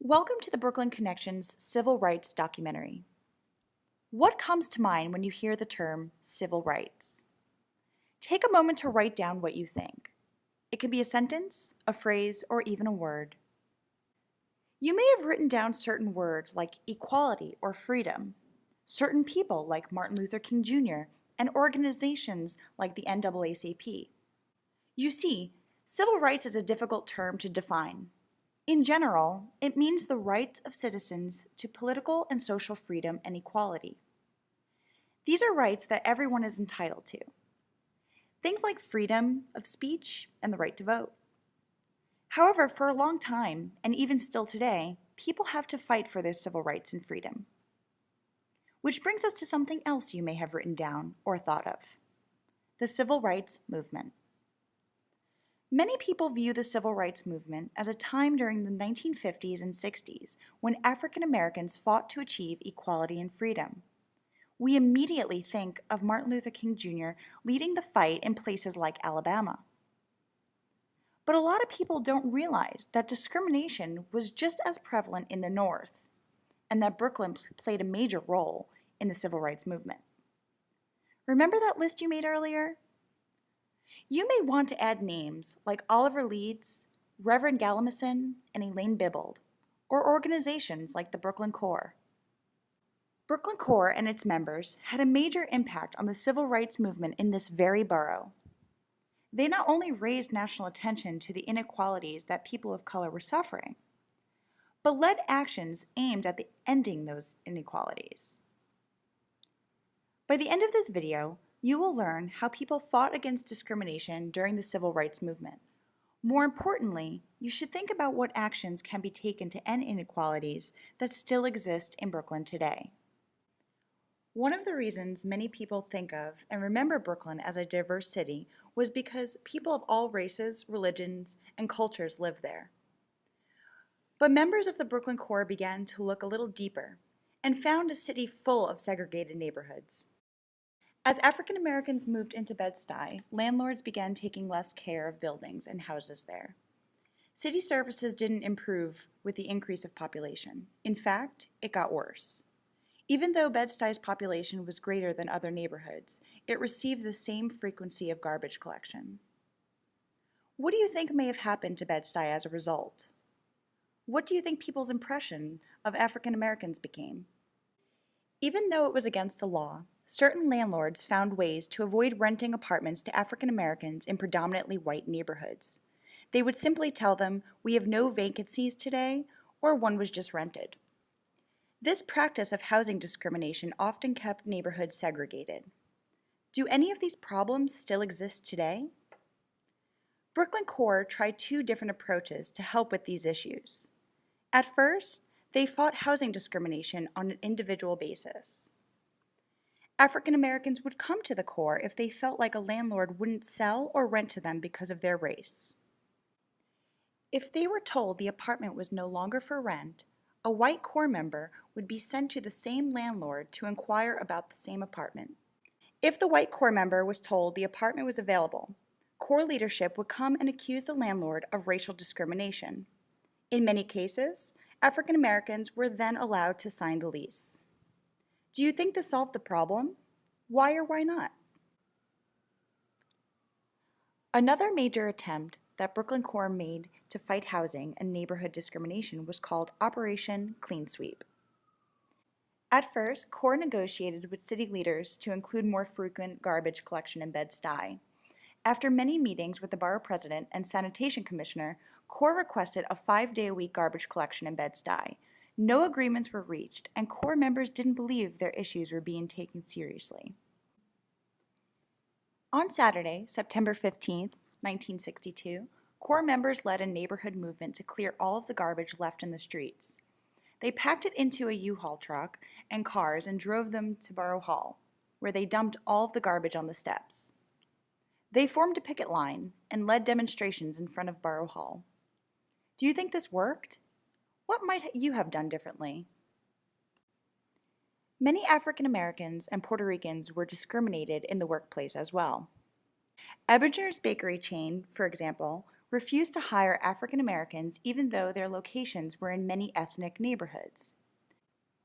Welcome to the Brooklyn Connection's Civil Rights documentary. What comes to mind when you hear the term civil rights? Take a moment to write down what you think. It can be a sentence, a phrase, or even a word. You may have written down certain words like equality or freedom, certain people like Martin Luther King Jr., and organizations like the NAACP. You see, civil rights is a difficult term to define. In general, it means the rights of citizens to political and social freedom and equality. These are rights that everyone is entitled to. Things like freedom of speech and the right to vote. However, for a long time, and even still today, people have to fight for their civil rights and freedom. Which brings us to something else you may have written down or thought of: the civil rights movement. Many people view the civil rights movement as a time during the 1950s and 60s when African Americans fought to achieve equality and freedom. We immediately think of Martin Luther King Jr. leading the fight in places like Alabama. But a lot of people don't realize that discrimination was just as prevalent in the North, and that Brooklyn played a major role in the civil rights movement. Remember that list you made earlier? You may want to add names like Oliver Leeds, Reverend Galamison, and Elaine Bibbold, or organizations like the Brooklyn Core. Brooklyn Core and its members had a major impact on the civil rights movement in this very borough. They not only raised national attention to the inequalities that people of color were suffering, but led actions aimed at ending those inequalities. By the end of this video, you will learn how people fought against discrimination during the civil rights movement. More importantly, you should think about what actions can be taken to end inequalities that still exist in Brooklyn today. One of the reasons many people think of and remember Brooklyn as a diverse city was because people of all races, religions, and cultures lived there. But members of the Brooklyn Core began to look a little deeper and found a city full of segregated neighborhoods. As African Americans moved into BedStuy, landlords began taking less care of buildings and houses there. City services didn't improve with the increase of population. In fact, it got worse. Even though BedStuy's population was greater than other neighborhoods, it received the same frequency of garbage collection. What do you think may have happened to BedStuy as a result? What do you think people's impression of African Americans became? Even though it was against the law, certain landlords found ways to avoid renting apartments to African Americans in predominantly white neighborhoods. They would simply tell them, "We have no vacancies today," or "one was just rented." This practice of housing discrimination often kept neighborhoods segregated. Do any of these problems still exist today? Brooklyn Core tried two different approaches to help with these issues. At first, they fought housing discrimination on an individual basis. African Americans would come to the Core if they felt like a landlord wouldn't sell or rent to them because of their race. If they were told the apartment was no longer for rent, a white Core member would be sent to the same landlord to inquire about the same apartment. If the white Core member was told the apartment was available, Core leadership would come and accuse the landlord of racial discrimination. In many cases, African Americans were then allowed to sign the lease. Do you think this solved the problem? Why or why not? Another major attempt that Brooklyn Core made to fight housing and neighborhood discrimination was called Operation Clean Sweep. At first, Core negotiated with city leaders to include more frequent garbage collection in BedStuy. After many meetings with the borough president and sanitation commissioner, Core requested a 5-day-a-week garbage collection in BedStuy. No agreements were reached, and Core members didn't believe their issues were being taken seriously. On Saturday, September 15th, 1962, Core members led a neighborhood movement to clear all of the garbage left in the streets. They packed it into a U-Haul truck and cars and drove them to Borough Hall, where they dumped all of the garbage on the steps. They formed a picket line and led demonstrations in front of Borough Hall. Do you think this worked? What might you have done differently? Many African Americans and Puerto Ricans were discriminated in the workplace as well. Ebbers Bakery chain, for example, refused to hire African Americans even though their locations were in many ethnic neighborhoods.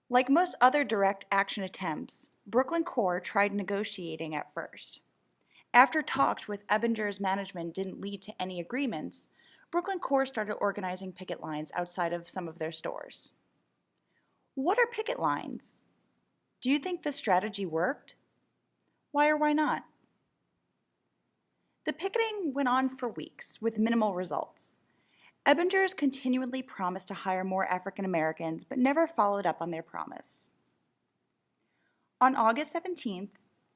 Like most other direct action attempts, Brooklyn Core tried negotiating at first. After talks with Ebbinger's management didn't lead to any agreements, Brooklyn Core started organizing picket lines outside of some of their stores. What are picket lines? Do you think this strategy worked? Why or why not? The picketing went on for weeks with minimal results. Ebbingers continually promised to hire more African Americans but never followed up on their promise. On August 17,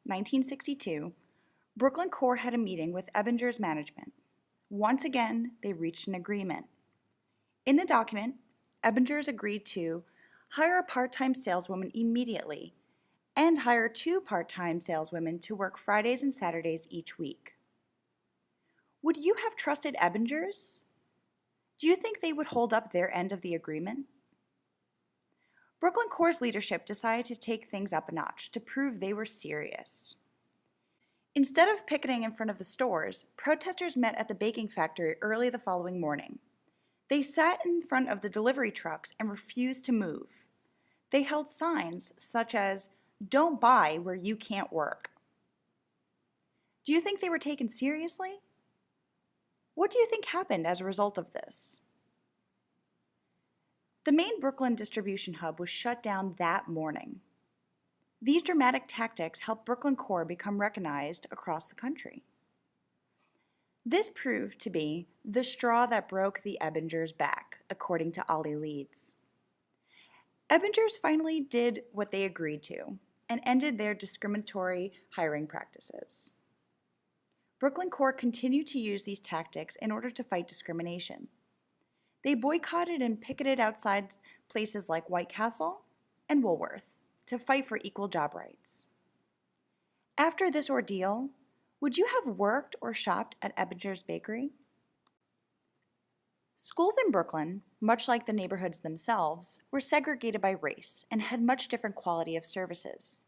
1962, Brooklyn Core had a meeting with Ebbinger's management. Once again, they reached an agreement. In the document, Ebbingers agreed to hire a part-time saleswoman immediately and hire 2 part-time saleswomen to work Fridays and Saturdays each week. Would you have trusted Ebbingers? Do you think they would hold up their end of the agreement? Brooklyn Core's leadership decided to take things up a notch to prove they were serious. Instead of picketing in front of the stores, protesters met at the baking factory early the following morning. They sat in front of the delivery trucks and refused to move. They held signs such as, "Don't buy where you can't work." Do you think they were taken seriously? What do you think happened as a result of this? The main Brooklyn distribution hub was shut down that morning. These dramatic tactics helped Brooklyn Core become recognized across the country. This proved to be the straw that broke the Ebbingers' back, according to Ollie Leeds. Ebbingers finally did what they agreed to and ended their discriminatory hiring practices. Brooklyn Core continued to use these tactics in order to fight discrimination. They boycotted and picketed outside places like White Castle and Woolworth to fight for equal job rights. After this ordeal, would you have worked or shopped at Ebbers Bakery? Schools in Brooklyn, much like the neighborhoods themselves, were segregated by race and had much different quality of services.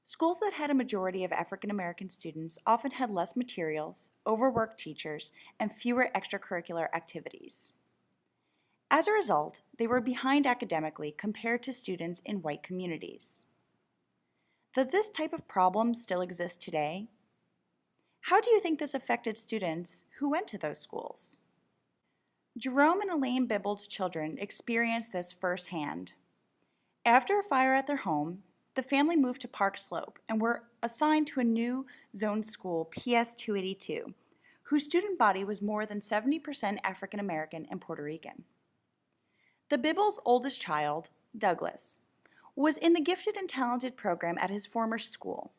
Schools that had a majority of African American students often had less materials, overworked teachers, and fewer extracurricular activities. As a result, they were behind academically compared to students in white communities. Does this type of problem still exist today? How do you think this affected students who went to those schools? Jerome and Elaine Bibble's children experienced this firsthand. After a fire at their home, the family moved to Park Slope and were assigned to a new zone school, PS 282, whose student body was more than 70% African American and Puerto Rican. The Bibbles' oldest child, Douglas, was in the gifted and talented program at his former school.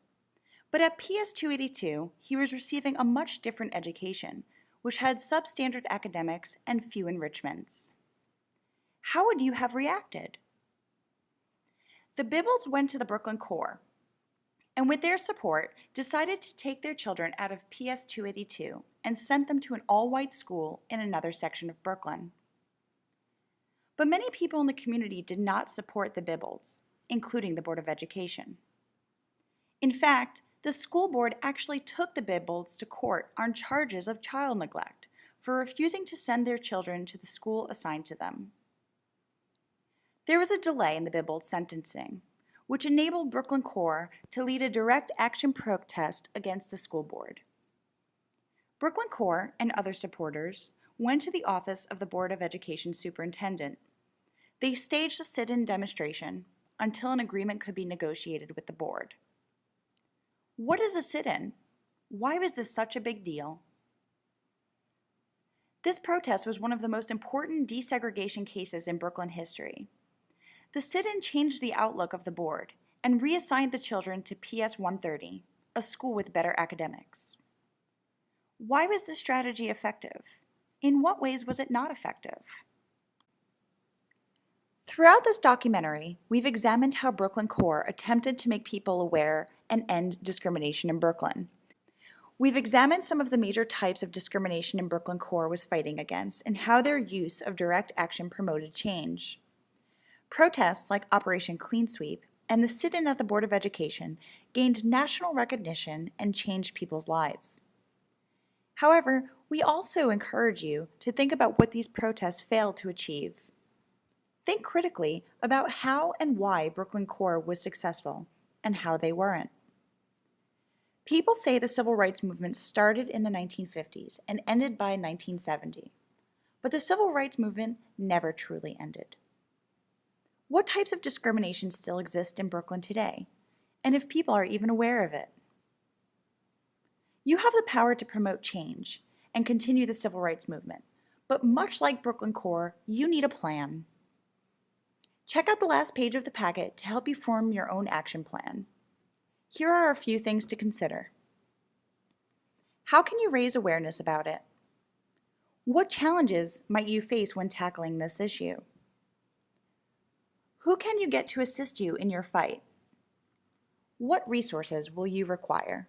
But at PS 282, he was receiving a much different education, which had substandard academics and few enrichments. How would you have reacted? The Bibbles went to the Brooklyn Core, and with their support, decided to take their children out of PS 282 and sent them to an all-white school in another section of Brooklyn. But many people in the community did not support the Bibbles, including the Board of Education. In fact, the school board actually took the Bibbles to court on charges of child neglect for refusing to send their children to the school assigned to them. There was a delay in the Bibbles' sentencing, which enabled Brooklyn Core to lead a direct action protest against the school board. Brooklyn Core and other supporters went to the office of the Board of Education superintendent. They staged a sit-in demonstration until an agreement could be negotiated with the board. What is a sit-in? Why was this such a big deal? This protest was one of the most important desegregation cases in Brooklyn history. The sit-in changed the outlook of the board and reassigned the children to PS 130, a school with better academics. Why was this strategy effective? In what ways was it not effective? Throughout this documentary, we've examined how Brooklyn Core attempted to make people aware and end discrimination in Brooklyn. We've examined some of the major types of discrimination in Brooklyn Core was fighting against and how their use of direct action promoted change. Protests like Operation Clean Sweep and the sit-in at the Board of Education gained national recognition and changed people's lives. However, We also encourage you to think about what these protests failed to achieve. Think critically about how and why Brooklyn Core was successful and how they weren't. People say the civil rights movement started in the 1950s and ended by 1970, but the civil rights movement never truly ended. What types of discrimination still exist in Brooklyn today, and if people are even aware of it? You have the power to promote change and continue the civil rights movement, but much like Brooklyn Core, you need a plan. Check out the last page of the packet to help you form your own action plan. Here are a few things to consider. How can you raise awareness about it? What challenges might you face when tackling this issue? Who can you get to assist you in your fight? What resources will you require?